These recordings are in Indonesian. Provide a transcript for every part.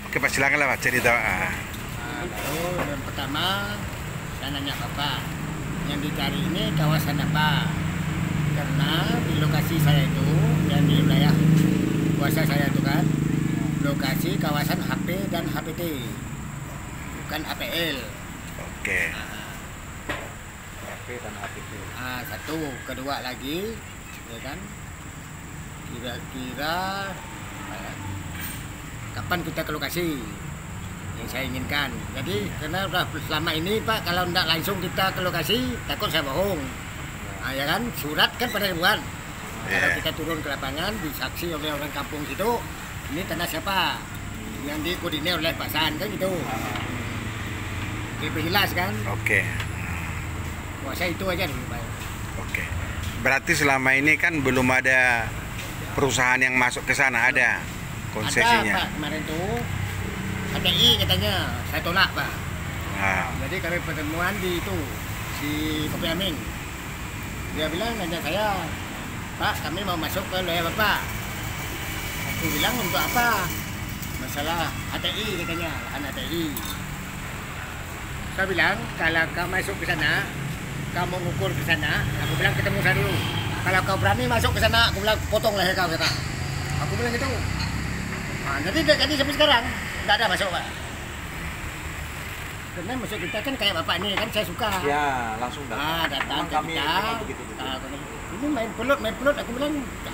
Oke Pak, silakan lah Pak cerita. Lalu yang pertama saya nanya Bapak, yang dicari ini kawasan apa? Karena di lokasi saya itu, yang di wilayah kuasa saya itu kan, lokasi kawasan HP dan HPT, bukan APL. Oke. HP dan HPT. Satu, kedua lagi, ya kan, kira-kira apa ya, kapan kita ke lokasi yang saya inginkan. Jadi karena udah selama ini Pak, kalau tidak langsung kita ke lokasi takut saya bohong. Ya kan, surat kan pada ribuan. Kalau kita turun ke lapangan disaksi oleh orang kampung situ, ini tanah siapa yang dikoordinir oleh Pak San kan gitu. Lebih jelas kan. Oke. Kuasa itu aja dulu Pak. Oke. Berarti selama ini kan belum ada perusahaan yang masuk ke sana, ada konsesinya. Ada Pak, kemarin tuh HTI katanya, saya tolak Pak. Nah, Jadi kami pertemuan di itu, di Kopi Aming. Dia bilang nanya saya, Pak kami mau masuk ke wilayah Bapak. Aku bilang untuk apa? Masalah HTI katanya, lahan HTI. Saya bilang kalau kau masuk ke sana, kamu mengukur ke sana, aku bilang ketemu saya dulu. Kalau kau berani masuk ke sana, aku bilang potong leher kau kata. Aku bilang gitu. Jadi jadi sampai sekarang nggak ada masuk Pak. Karena masuk kita kan kayak Bapak ini kan saya suka. Ya, langsung datang. Datang ke Kami kita. memang begitu. Ini main pelut. Aku bilang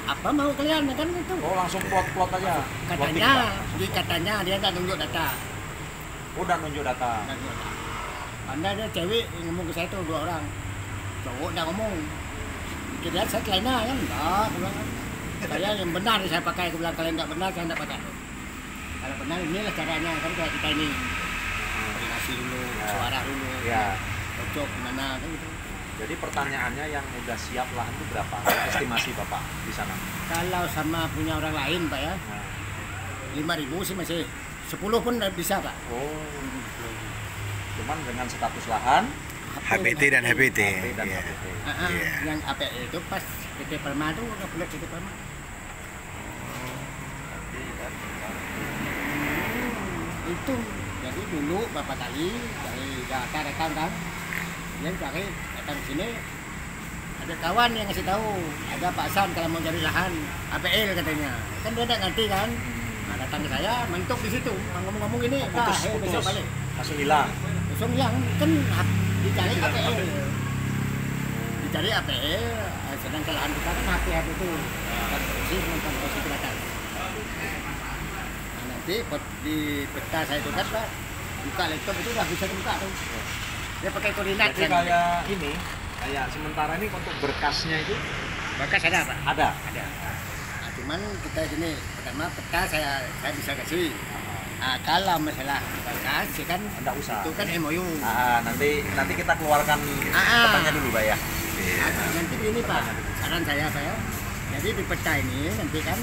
apa mau kalian kan itu. Oh, langsung plot aja. Katanya, katanya dia nggak nunjuk data. Udah nunjuk data. Anda ada cewek yang ngomong ke saya tuh 2 orang. Cowok nggak ngomong. Kira saya kelena kan? Enggak, aku bilang. Saya yang benar saya pakai. Aku bilang kalian nggak benar saya nggak pakai. Kalau benar inilah caranya kan kayak kita ini. Koordinasi dulu, suara dulu. Ya. Cocok gimana kan gitu. Jadi pertanyaannya yang udah siap lahan itu berapa? Estimasi Bapak di sana? Kalau sama punya orang lain Pak ya, Nah. 5.000 sih masih 10 pun bisa Pak. Oh. Cuman dengan status lahan HPT dan HPT. HP dan Iya. HPT. Iya. Yang APL itu pas PT Perma itu nggak boleh PT Perma. Itu jadi dulu Bapak kali dari Jakarta datang kan, dia cari datang sini, ada kawan yang ngasih tahu ada Pak San kalau mau cari lahan APL katanya, kan dia udah ngerti kan. Nah, datang ke saya mentok di situ ngomong-ngomong ini, besok balik. Langsung hilang. Besok hilang kan dicari APL. Dicari APL, sedang lahan kita kan HP itu. Kan posisi nonton posisi kelihatan. Nah, nanti di peta saya itu kan Pak, buka laptop itu udah bisa dibuka tuh. Dia pakai koordinat. Jadi kayak ini, kayak sementara ini untuk berkasnya itu Berkas ada Pak? ada. Ada. Nah, cuman kita sini pertama peta saya bisa kasih. Nah, kalau masalah berkas ya kan Nggak usah. itu kan MOU. Nanti kita keluarkan petanya dulu Pak ya. Nah, nanti ini Pak, saran saya Pak ya. Jadi di peta ini nanti kan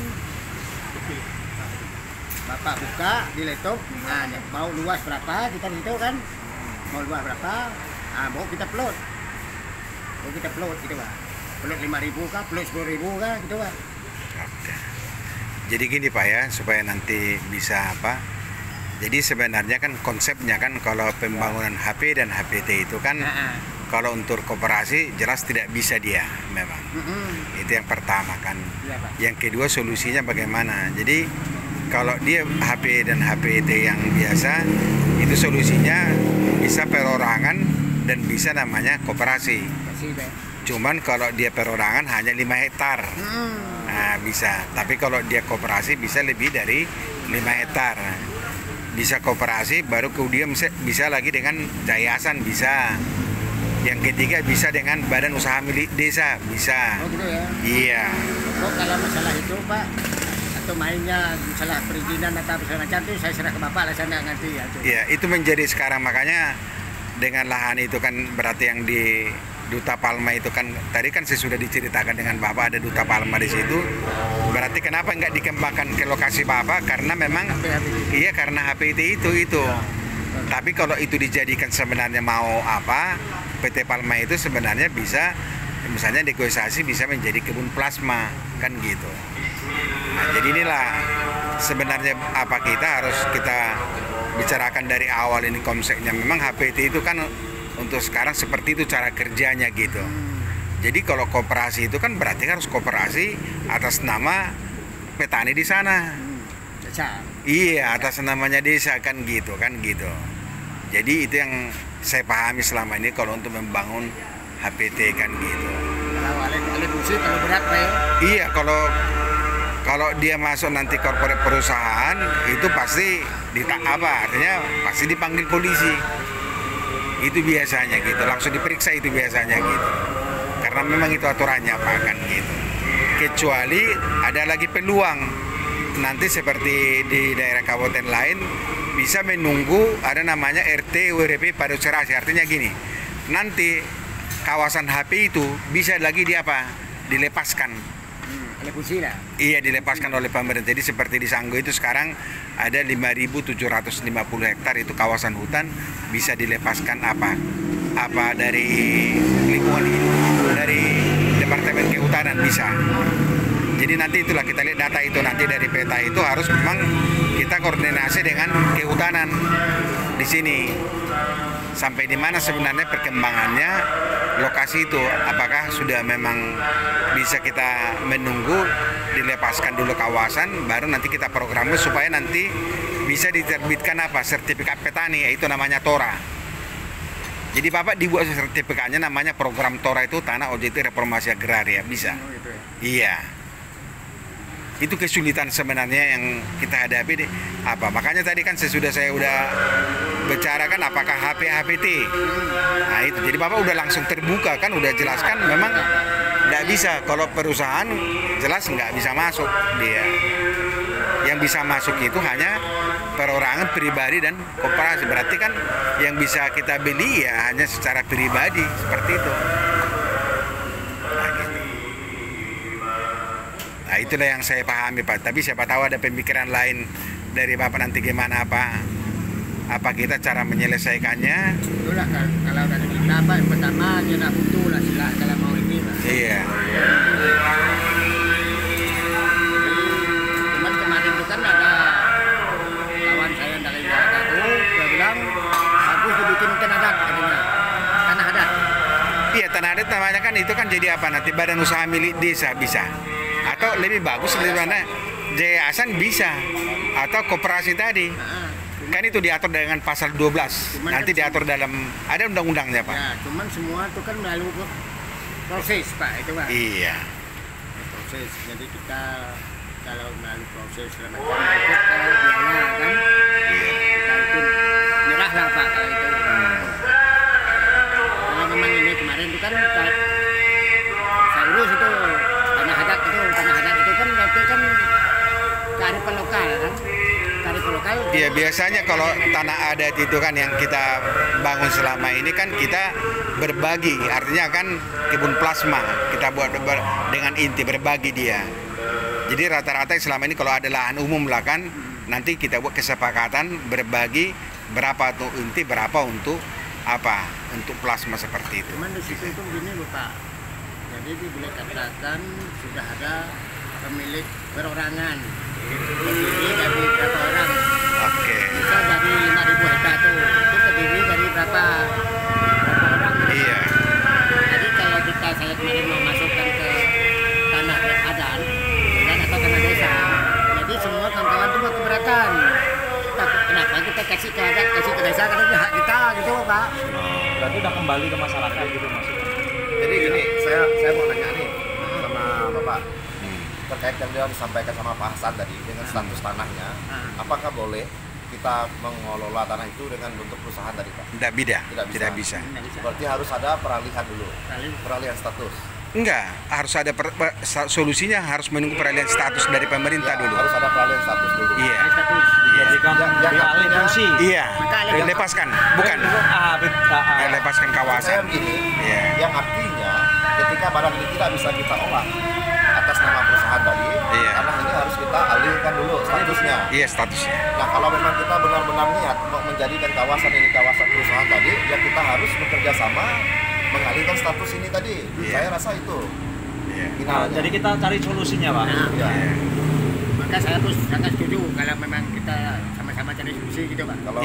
Bapak buka di laptop, nah mau luas berapa kita hitung kan, mau luas berapa, mau kita upload, gitu Pak, upload 5.000 kah, upload 10.000 kah, gitu Pak. Oke. Jadi gini Pak ya, supaya nanti bisa apa? Jadi sebenarnya kan konsepnya kan kalau pembangunan HP dan HPT itu kan kalau untuk koperasi jelas tidak bisa dia memang. Itu yang pertama kan. Iya, Pak. Yang kedua solusinya bagaimana? Jadi kalau dia HP dan HPT yang biasa itu solusinya bisa perorangan dan bisa namanya koperasi. Kasih Pak. Cuman kalau dia perorangan hanya 5 hektar. Nah, bisa. Tapi kalau dia koperasi bisa lebih dari 5 hektar. Bisa koperasi baru kemudian bisa lagi dengan yayasan bisa. Yang ketiga bisa dengan badan usaha milik desa bisa. Oh gitu ya. Iya. Oh kalau masalah itu Pak, atau mainnya masalah perizinan atau segala macam itu saya serah ke Bapak lah, saya nggak ngerti ya. Iya, itu menjadi sekarang makanya dengan lahan itu kan berarti yang di Duta Palma itu kan tadi kan saya sudah diceritakan dengan Bapak ada Duta Palma di situ. Berarti kenapa nggak dikembangkan ke lokasi Bapak? Karena memang iya karena HPT itu. Tapi kalau itu dijadikan sebenarnya mau apa? PT Palma itu sebenarnya bisa misalnya negosiasi bisa menjadi kebun plasma kan gitu. Nah, jadi inilah sebenarnya apa kita bicarakan dari awal ini konsepnya. Memang HPT itu kan untuk sekarang seperti itu cara kerjanya gitu. Jadi kalau koperasi itu kan berarti harus koperasi atas nama petani di sana. Desa. Iya, atas namanya desa kan gitu. Jadi itu yang saya pahami selama ini kalau untuk membangun HPT kan gitu. Kalau alih fungsi terlalu berat Pak. Iya, kalau dia masuk nanti korporat perusahaan itu pasti artinya pasti dipanggil polisi. Itu biasanya gitu, langsung diperiksa itu biasanya gitu. Karena memang itu aturannya Pak kan gitu. Kecuali ada lagi peluang nanti seperti di daerah kabupaten lain bisa menunggu ada namanya RT WRP Paduserasi. Artinya gini, nanti kawasan HP itu bisa lagi dilepaskan. Alih fungsi lah. Iya, dilepaskan oleh pemerintah. Jadi seperti di Sanggo itu sekarang ada 5.750 hektar itu kawasan hutan bisa dilepaskan apa dari lingkungan hidup, dari Departemen Kehutanan bisa. Jadi nanti itulah kita lihat data itu nanti dari peta itu harus memang kita koordinasi dengan kehutanan di sini. Sampai di mana sebenarnya perkembangannya lokasi itu, apakah sudah memang bisa kita menunggu dilepaskan dulu kawasan baru nanti kita programnya supaya nanti bisa diterbitkan sertifikat petani, yaitu namanya TORA. Jadi Bapak dibuat sertifikatnya namanya program TORA, itu tanah objektif reformasi agraria bisa. Iya. Itu kesulitan sebenarnya yang kita hadapi makanya tadi kan saya udah bicarakan apakah HPT. Nah itu jadi Bapak udah langsung terbuka kan, udah jelaskan memang nggak bisa, kalau perusahaan jelas nggak bisa masuk dia. Yang bisa masuk itu hanya perorangan pribadi dan koperasi. Berarti kan yang bisa kita beli ya hanya secara pribadi seperti itu. Nah itulah yang saya pahami Pak. Tapi siapa tahu ada pemikiran lain dari Bapak nanti gimana apa kita cara menyelesaikannya. Itulah kalau dari kita Pak, yang pertama kita butuh lah kalau mau ini Pak. Iya. Cuman kemarin itu kan ada kawan saya dari Jakarta itu, dia bilang bagus dibikin tanah adat. Iya, tanah adat namanya kan itu kan jadi nanti badan usaha milik desa bisa. Atau lebih bagus lebih mana yayasan bisa, atau koperasi tadi kan itu diatur dengan pasal 12. Nanti diatur dalam ada undang-undangnya Pak. Ya, cuman semua itu kan melalui proses Pak itu Pak. Iya. Proses, jadi kita kalau melalui proses selama itu biaya kan, kita itu nyerah lah Pak kalau itu. Kalau memang ini kemarin itu kan saya urus itu tanah adat itu kan berarti kan kearifan lokal kan. Iya, biasanya kalau tanah adat itu kan yang kita bangun selama ini kan kita berbagi, artinya kan kebun plasma kita buat dengan inti berbagi dia. Jadi rata-rata selama ini kalau ada lahan umum lah kan, nanti kita buat kesepakatan berbagi berapa tuh inti, berapa untuk untuk plasma seperti itu. Cuman di situ itu begini Pak, jadi boleh katakan sudah ada pemilik perorangan terdiri dari berapa orang. Oke. Bisa dari 5.000 hektar itu terdiri dari berapa orang. Iya. Jadi kalau saya kemarin mau masukkan ke tanah adat dan atau tanah desa, jadi semua kawan-kawan itu mau keberatan. Kenapa kita kasih ke adat, kasih ke desa, karena itu hak kita gitu Pak. Berarti udah kembali ke masyarakat gitu maksudnya. Jadi gini, saya mau nanya nih sama Bapak terkait yang disampaikan sama Pak Hasan tadi dengan status tanahnya, apakah boleh kita mengelola tanah itu dengan bentuk perusahaan tadi Pak? Tidak bisa. Berarti harus ada peralihan dulu, peralihan status. Enggak, harus ada solusinya, harus menunggu peralihan status dari pemerintah dulu. Harus ada peralihan status dulu. Iya. Dijadikan alih fungsi. Iya. Lepaskan, bukan. Lepaskan kawasan. Saya begini, yang artinya ketika barang ini tidak bisa kita olah atas nama perusahaan tadi, tanah ini harus kita alihkan dulu statusnya. Iya, statusnya. Nah, kalau memang kita benar-benar niat mau menjadikan kawasan ini kawasan perusahaan tadi, ya kita harus bekerja sama mengalihkan status ini tadi. Saya rasa itu. Nah, jadi kita cari solusinya Pak. Ya. maka saya pun sangat setuju kalau memang kita sama-sama cari solusi gitu Pak. Kalau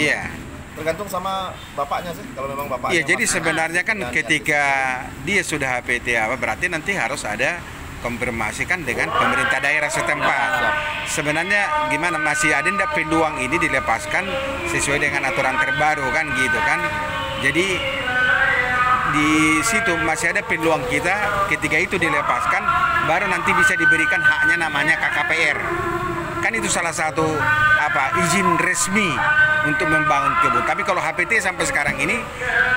tergantung sama bapaknya sih, kalau memang bapaknya. Iya, jadi sebenarnya kan ketika dia sudah HPT berarti nanti harus ada konfirmasi kan dengan pemerintah daerah setempat. Sebenarnya gimana, masih ada ndak peluang ini dilepaskan sesuai dengan aturan terbaru kan gitu kan. Jadi di situ masih ada peluang kita, ketika itu dilepaskan baru nanti bisa diberikan haknya namanya KKPR. Kan itu salah satu izin resmi untuk membangun kebun. Tapi kalau HPT sampai sekarang ini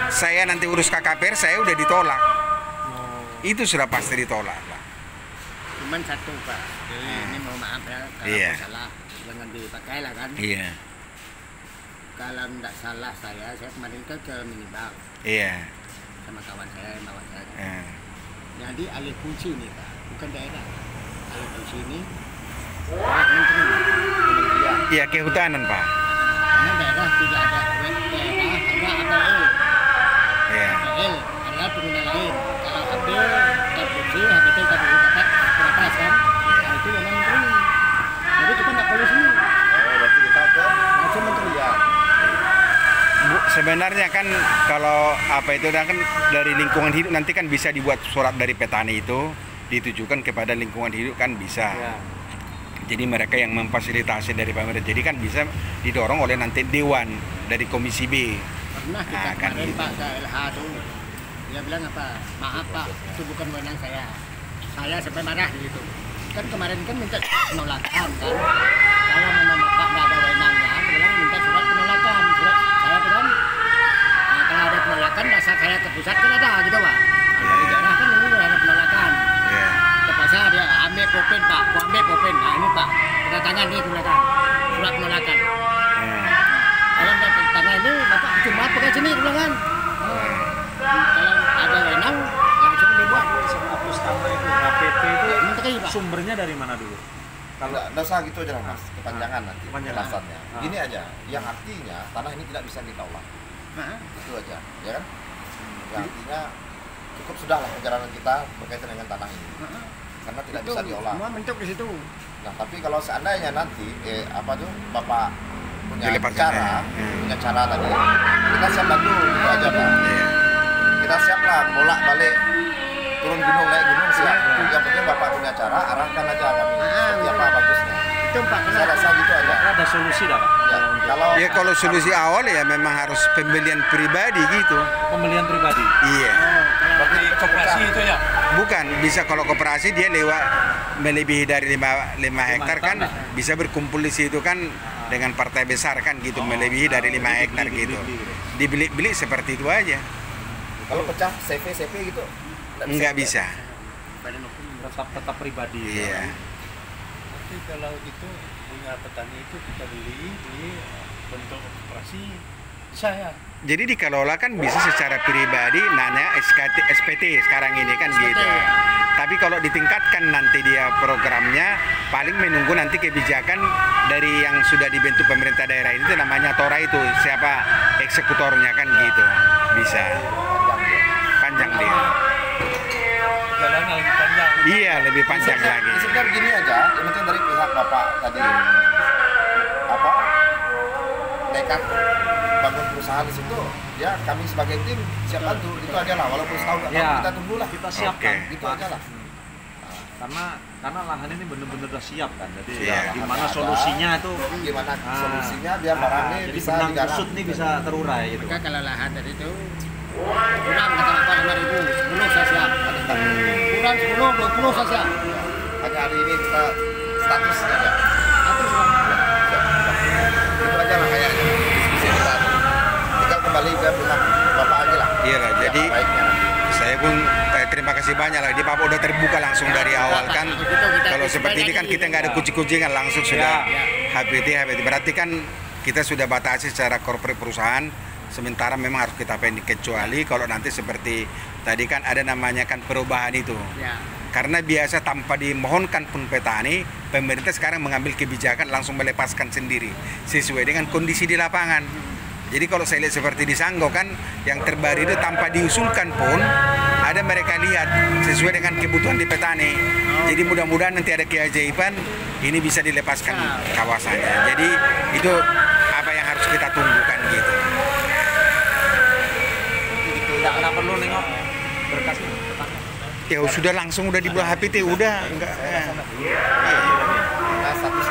saya nanti urus KKPR saya udah ditolak. Itu sudah pasti ditolak, Pak. Cuman satu Pak, ini mau maaf ya kalau salah jangan dipakai lah kan. Iya. Kalau tidak salah saya kemarin ke minibank. Iya. Sama kawan saya yang bawa saya. Jadi alih fungsi nih Pak, bukan daerah. Alih fungsi ini menteri. Iya, kehutanan Pak. Karena daerah tidak ada daerah, ada APL. Iya. APL adalah pengguna lain. Kalau APL tak fungsi, HPT tak dapat teratas kan. Nah, itu memang menteri. Jadi kita tidak perlu sini. Berarti kita ke langsung menteri ya. Sebenarnya kan kalau kan dari lingkungan hidup nanti kan bisa dibuat surat dari petani itu ditujukan kepada lingkungan hidup kan bisa. Jadi mereka yang memfasilitasi dari pemerintah, jadi kan bisa didorong oleh nanti dewan dari Komisi B. Pernah kita kemarin gitu. Pak ke LH tuh, dia bilang maaf Pak, itu bukan wewenang saya sampai marah gitu. Kan kemarin kan minta penolakan kan, kalau memang Pak nggak ada wewenangnya, bilang minta surat penolakan, saya bilang, nah, kalau ada penolakan dasar saya ke pusat kan ada gitu Pak. Dari daerah kan ini ada penolakan. Terpaksa dia ambil popen Pak, ambil popen. Nah ini Pak, tanda tangan nih penolakan, surat penolakan. Kalau nggak tanda tangan ini Bapak cuma pakai sini bilang kan. Kalau ada wewenang langsung dibuat. Status kamu itu HPT itu menteri Pak. Sumbernya dari mana dulu? Kalau nggak usah gitu aja lah Mas, kepanjangan nanti penjelasannya. Ah. Gini aja, yang artinya tanah ini tidak bisa kita olah. Itu aja, ya kan? Yang artinya cukup sudahlah perjalanan kita berkaitan dengan tanah ini. Karena tidak bisa diolah. Semua bentuk di situ. Nah, tapi kalau seandainya nanti Bapak punya cara tadi, kita siap bantu itu aja Pak. Kita siap lah bolak-balik turun gunung naik gunung siap. Yang penting Bapak punya cara, arahkan aja kami. Seperti apa bagusnya. Itu Pak, Saya rasa gitu aja. Ada solusi dah Pak? Ya, kalau solusi awal ya memang harus pembelian pribadi gitu. Pembelian pribadi? Iya. Berarti koperasi itu ya? Bukan, bisa kalau koperasi dia lewat melebihi dari 5 hektar kan bisa berkumpul di situ kan dengan partai besar kan gitu, melebihi dari 5 hektar gitu. Dibeli seperti itu aja. Kalau pecah CV gitu? Nggak bisa. Tetap pribadi. Iya. Tapi kalau itu punya petani itu kita beli bentuk koperasi saya. Jadi dikelola kan bisa secara pribadi, nanya SPT sekarang ini kan gitu. Tapi kalau ditingkatkan nanti dia programnya, paling menunggu nanti kebijakan dari yang sudah dibentuk pemerintah daerah itu namanya TORA itu, siapa eksekutornya kan gitu. Bisa. Panjang dia. Jalannya lebih panjang. Iya, lebih panjang lagi. Sebenarnya gini aja, yang penting dari pihak Bapak tadi nekat bangun perusahaan di situ, ya kami sebagai tim siap bantu. Itu aja lah, walaupun setahun nggak tahu kita tunggulah. Kita siapkan. Gitu aja lah. Karena lahan ini benar-benar udah siap kan. Jadi gimana solusinya itu? Gimana solusinya biar barang ini jadi bisa benang digarap. kusut nih bisa terurai gitu. Maka kalau lahan tadi itu kurang kata Bapak 5.000, 10 saya siap. Kurang 10, 20 saya siap. Hanya hari ini kita status aja. Itu aja lah kayaknya diskusi kita. Tinggal kembali ke pihak Bapak aja lah. Iya lah, jadi saya pun terima kasih banyak lah. Di Bapak udah terbuka langsung dari awal kan. Kalau seperti ini kan kita nggak ada kucing-kucingan, langsung sudah HPT. Berarti kan kita sudah batasi secara korporat perusahaan. Sementara memang harus kita pendek, kecuali kalau nanti seperti tadi kan ada namanya kan perubahan itu. Karena biasa tanpa dimohonkan pun petani, pemerintah sekarang mengambil kebijakan langsung melepaskan sendiri sesuai dengan kondisi di lapangan. Jadi kalau saya lihat seperti di Sanggo kan yang terbaru itu tanpa diusulkan pun ada mereka lihat sesuai dengan kebutuhan di petani. Jadi mudah-mudahan nanti ada keajaiban ini bisa dilepaskan kawasannya. Jadi itu apa yang harus kita tunggukan gitu. Nggak perlu nengok berkas ini. Ya sudah langsung udah di bawah HPT udah enggak. Nah, status